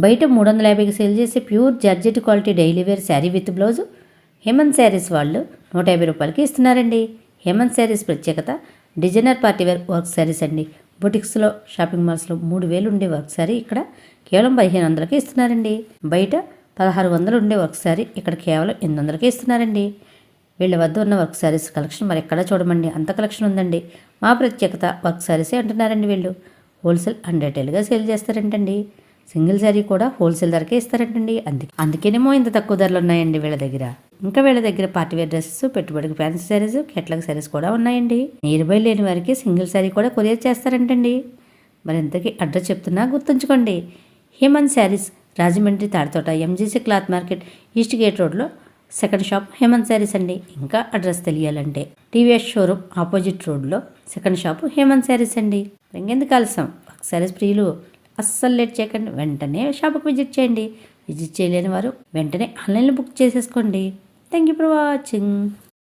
బయట 350కి సేల్ చేసే pure georgette quality daily wear sari with blouse Hemant Sarees వాళ్ళు 150 రూపాయలకి ఇస్తున్నారండి. హేమంత్ శారీస్ ప్రత్యేకత డిజైనర్ పార్టీవేర్ వర్క్ శారీస్ అండి. బుటిక్స్లో షాపింగ్ మాల్స్లో 3000 ఉండే వర్క్ శారీ ఇక్కడ కేవలం 1500కి ఇస్తున్నారండి. బయట 1600 ఉండే వర్క్ శారీ ఇక్కడ కేవలం 800కి ఇస్తున్నారండి. వీళ్ళ వద్ద ఉన్న వర్క్ శారీస్ కలెక్షన్ మరి ఎక్కడా చూడమండి, అంత కలెక్షన్ ఉందండి. మా ప్రత్యేకత వర్క్ శారీసే అంటున్నారండి. వీళ్ళు హోల్సేల్ అండ్ రిటైల్గా సేల్ చేస్తారంటండి. సింగిల్ శారీ కూడా హోల్సేల్ ధరకే ఇస్తారంటండి. అందుకేనేమో ఇంత తక్కువ ధరలు ఉన్నాయండి వీళ్ళ దగ్గర. ఇంకా వీళ్ళ దగ్గర పార్టీవేర్ డ్రెస్సెస్, పెట్టుబడికి ఫ్యాన్సీ శారీస్, కేటలాగ్ శారీస్ కూడా ఉన్నాయండి. నియర్ బై లేని వారికి సింగిల్ శారీ కూడా కొరియర్ చేస్తారంటండి. మరి ఇంతకీ అడ్రస్ చెప్తున్నా గుర్తుంచుకోండి. Hemant Sarees, Rajahmundry Tadithota MGC cloth market east gate రోడ్లో సెకండ్ షాప్ హేమంత్ శారీస్ అండి. ఇంకా అడ్రస్ తెలియాలంటే టీవీఎస్ షోరూమ్ ఆపోజిట్ రోడ్లో సెకండ్ షాప్ హేమంత్ శారీస్ అండి. ఇంకెందుకు ఆలస్యం, వర్క్ శారీస్ ప్రియులు అస్సలు లేట్ చేయకండి, వెంటనే షాప్కి విజిట్ చేయండి. విజిట్ చేయలేని వారు వెంటనే ఆన్లైన్లో బుక్ చేసేసుకోండి. Thank you for watching.